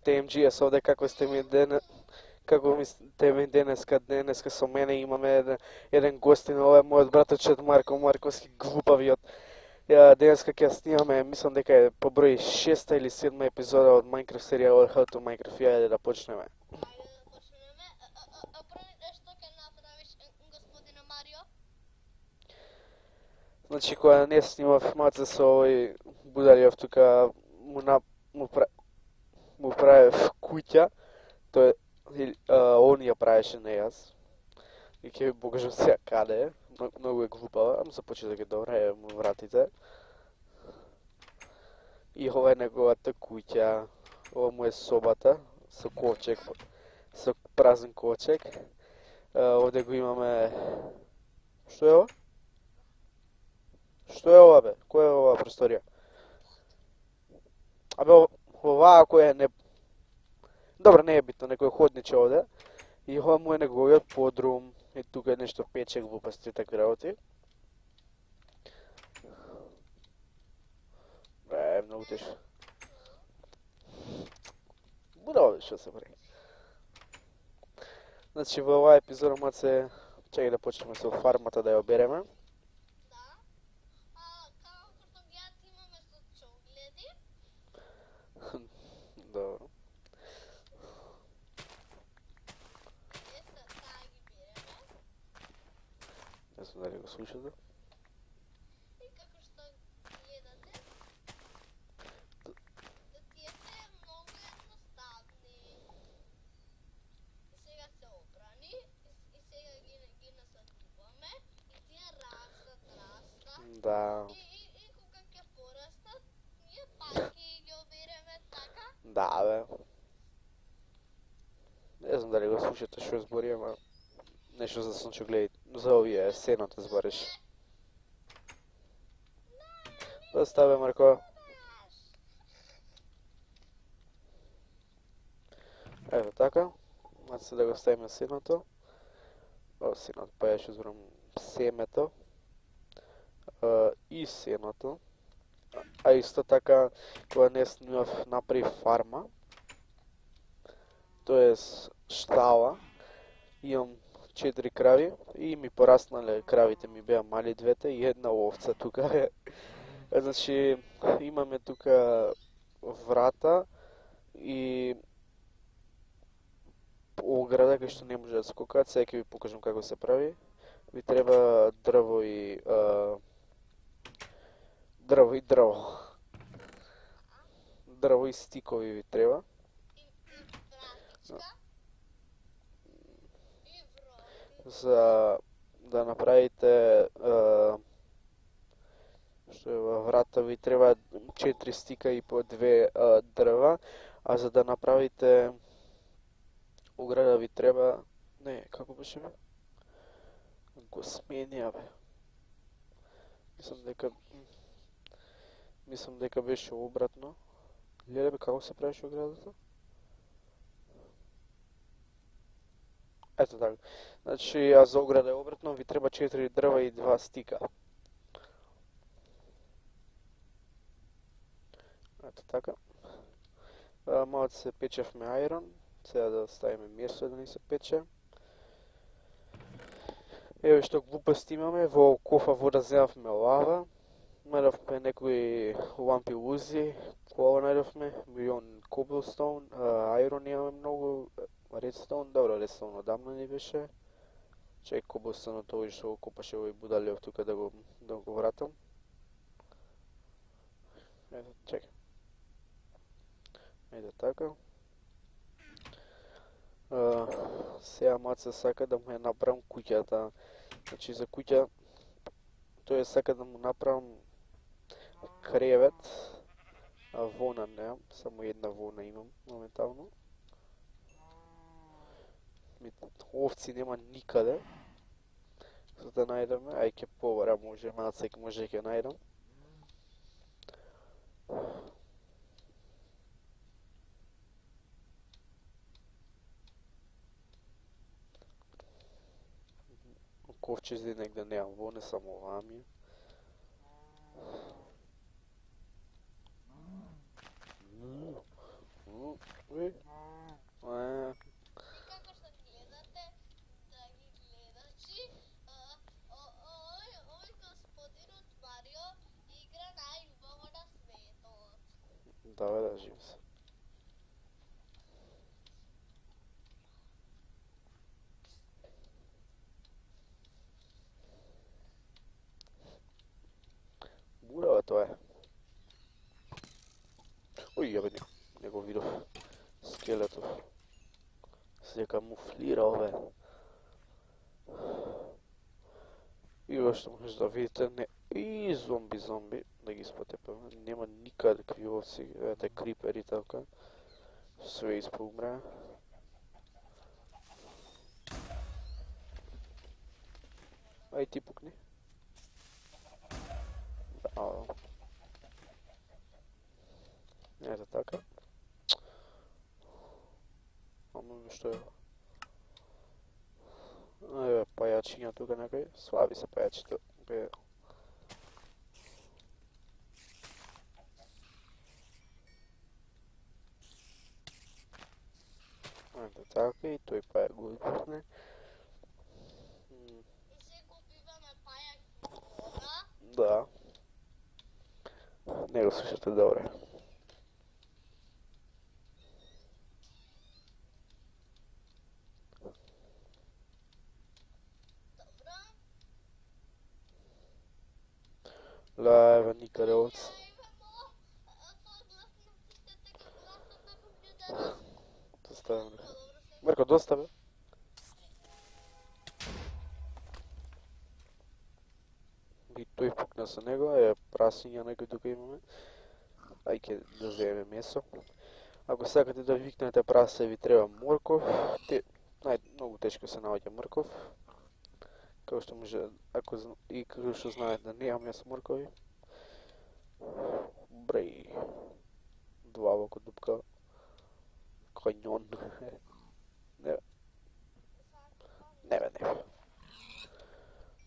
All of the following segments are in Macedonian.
TMGS ovde, kako ste mi денеска со мене имаме еден гостин, ова е мојот браточет Марко Марковски, глупавиот. Денеска ќе снимаме, мислам дека е по број 6-та или 7-та епизода од Minecraft серија од How to Minecraft. Ајде да почнеме. Први нешто ќе направиш, господине Марио? Значи, кога не снимав маца со овој Будариов тука, му правев куќа, тој он ја правеше, не јас. И ќе ви покажам сега каде е. Многу е глупава, ама за почеток е добра, е му вратите. И ова е неговата куќа. Ова му е собата со ковчег, со празен ковчег. Овде го имаме... Што е ова? Што е ова, бе? Која е оваа просторија? Абе, оваа ако е не... Добро, не е битно, некој ходниче овде. И ова му е неговиот подрум. И тука е нешто пече, глупости, такви работи. Многу тешко. Буда овде што се прави. Значи, во оваа епизода маце... Чекај да почнеме со фармата да ја обереме. Добро. Не знам дали го слушате. И како што гледате, да тие се многу едноставни. И сега се обрани, и сега ги насадуваме, и тие растат. Да. И кога ќе порастат, ние пак ги обереме така. Да, бе. Не знам дали го слушате што збори, ама нешто за сончогледи, за овие сеното збориш. Доста, Марко. Ето така. Значи се да го ставиме сеното. Ово сеното, па ја што зборам семето. И сеното. А исто така, кога не снимав направи фарма, тоест штала, имам 4 крави и ми пораснале кравите, ми беа мали двете и една овца тука. Значи, имаме тука врата и ограда кај што не може да скокаат. Сега ќе ви покажам како се прави. Ви треба дрво и дрво. Дрво и стикови ви треба. За да направите што е во врата ви треба 4 стика и по 2 дрва, а за да направите ограда ви треба... Не, како беше бе? Го сменија, бе. Мислам дека беше обратно. Гледај бе како се правеше оградата? Ето така. Значи, а за ограда е обратно, ви треба 4 дрва и 2 стика. Ето така. Малце се печевме ајрон. Сега да ставиме место да не се пече. Еве што глупости имаме. Во кофа вода земавме лава. Најдовме некои лампи лузи. Кола најдовме. Милион коблстоун. Ајрон имаме многу. Редстоун, добро, редстоун одамна ни беше. Чеј коблстоунот овој што го копаше овој Будалиов тука да го вратам. Ето, чекай. Ето така. Сега маца сака да му ја направам куќата. Значи за куќа тој сака да му направам кревет. Вона немам, само една вона имам моментално. Овци нема никаде. За да најдеме, ај ќе побара, може мацек, може ќе најдам. Ковчези негде немам, во не само оваа ми е. Уи. И како што гледате, драги гледачи, овој господинот Марио игра најубаво на светот. Да, бе, да, живи се. Бурава тоа е. Ој, јабе, не го видов. Скелетов. Се камуфлира ове. И ошто може да видите, не... И зомби, да ги спотепаме. Нема никакви овци, ете крипери така. Све испоумреа. Ај ти пукни. Браво. Ето така. Ама што е? Еве пајачиња тука некај. Слаби се пајачите. Ето така и тој пајак го пукне. И се го биваме пајак вода. Да. Не го слушате добре. Добро. Ла, ева никаде овце. Доставам. Марко, достави. И тој пукна со него, прасиња некој тука имаме. Ај ќе да земеме месо. Ако сакате да викнете прасе, ви треба морков. Многу тешко се наоѓа морков. Како што може, како што знаете да немам јас моркови. Бреј. Два во дупка. Канјон. Не бе.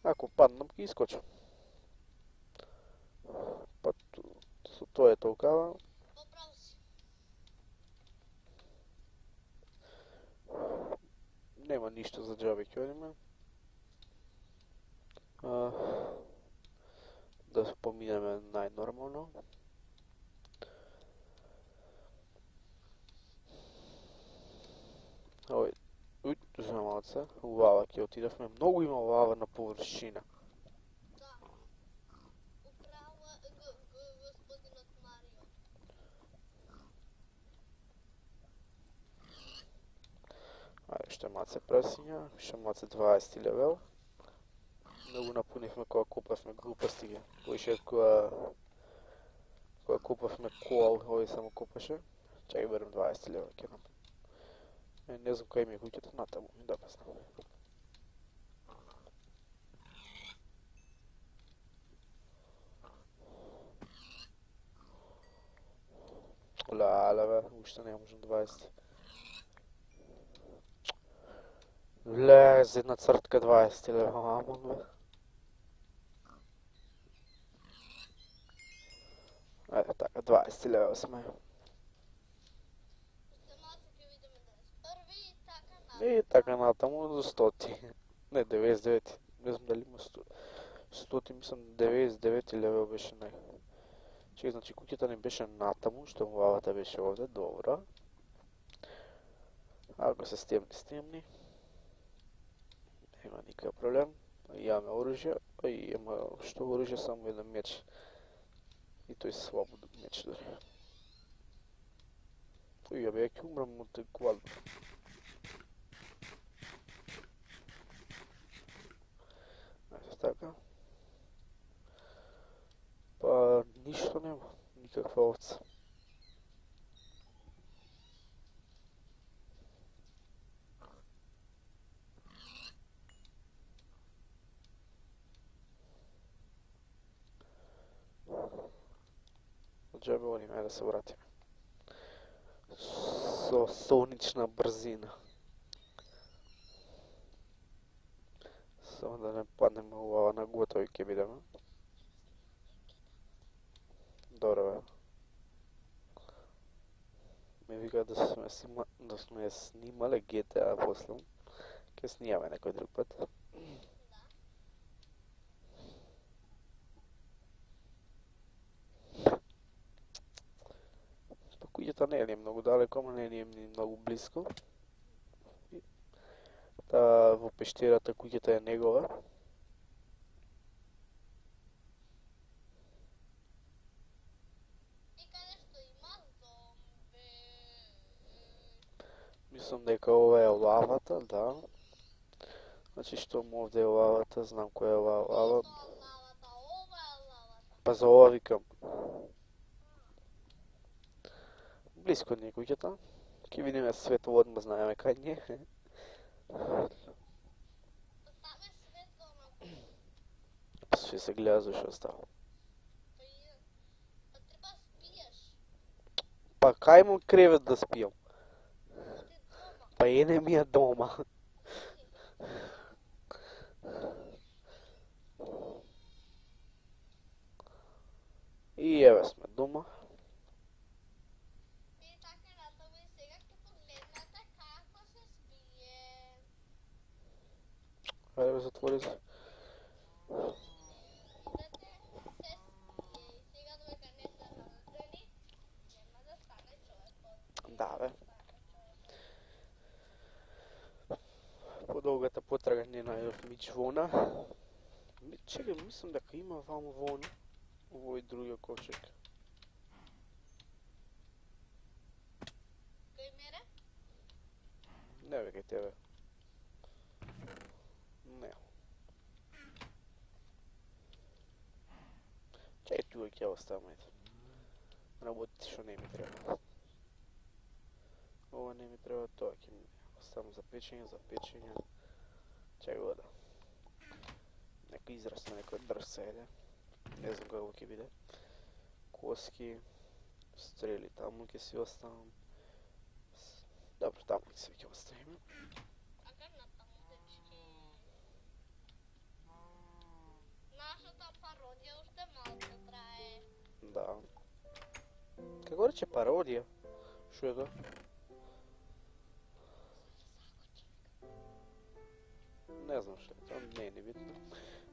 Ако паднам, ќе искочам. Па со тоа е толкава. Нема ништо за џабе ќе одиме. Да поминеме најнормално. За малце, лава ќе отидевме. Многу има лава на површина. Да. Управо господинот Марио. Ајде, што маце пресиња, што маце 20 левел. Многу напунивме кога купавме глупости ги. Поише кога купавме кол, овој само купаше. Чај берем 20 левел ќе нам. Не знам кај ми е куќата, натаму, да па знам. Леле бе, уште не можам 20. Ле, за една цртка 20 лева, амон бе. Ајде така, 20 лева сме. И така натаму до 100. Не, 99. Не знам дали има 100, мислам 99 левел беше нај. Чекай, значи куќата не беше натаму, што лавата беше овде, добро. Ако се стемни. Нема никаков проблем. Имаме оружје, има што оружје, само еден меч. И тој слабо меч дори. Ја бе, ќе умрам од глад. Така. Па ништо нема, никаква овца. Џабе одиме, ајде да се вратиме. Со сонична брзина. Само да не паднеме ова на готови ќе бидеме. Добро бе. Ми вика да сме снимале GTA после. Ќе снимаме некој друг пат. Да. Па куќата не е многу далеко, ама не е ни многу близко. Та во пештерата куќата е негова. И каде што има зомби. Мислам дека ова е лавата, да. Значи штом овде е лавата, знам која е лава. Ова е лавата. Па за ова викам. Близко ни е куќата. Ќе видиме светло одма, знаеме кај ни е. Там е светло на Па се гледа зашо става. Па треба спиеш. Па кај му кревет да спијам? Оди дома. Па ене ми е дома. И еве сме дома. И така натаму и сега ќе погледнете како се спие. Ајде бе, затвори се. Видете, се спие. И сега додека не се разбрани, нема да стане човекот. Да бе. По долгата потрага не најдов мич вона. Чекај, мислам дека има ваму вона. Овој другиот ковчег. Кој мере? Не бе, кај тебе. Не. Чекај, тука ќе оставам, ете. Работи што не ми треба. Ова не ми треба, тоа ќе ми оставам за печење. Чекај го да. Некој израз на некој дрвце еде. Не знам како ќе биде. Коски, стрели таму ќе си оставам. Добро, таму ќе оставиме. Така натаму, дечки. Нашата пародија уште малку трае. Да. Како рече пародија? Шо е тоа? Не знам што е, тоа не е ни битно.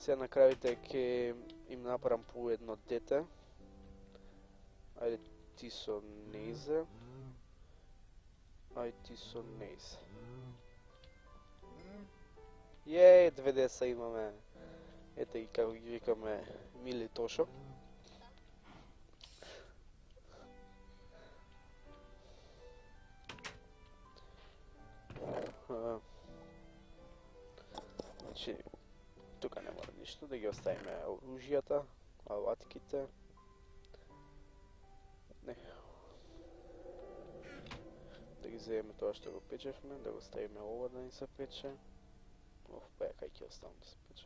Сега на крајите ќе им направам по едно дете. Ајде ти со Нејзе. Ајде ти со Нејзе. Јеј, 2 деца имаме. Ете ги како ги викаме Мили Тошо. Значи, тука не мора ништо, да ги оставиме оружјата, алатките. Не. Да ги земеме тоа што го печевме, да го ставиме ова да ни се пече. Па ја кај ќе оставам да се пече.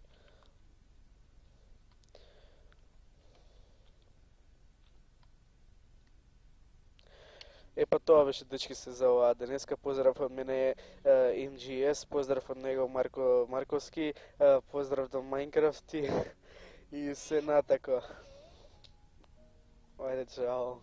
Па тоа беше, дечки, се за оваа денеска. Поздрав од мене MGS, поздрав од него Марко Марковски, поздрав до Майнкрафт и се натако. Ајде, чао.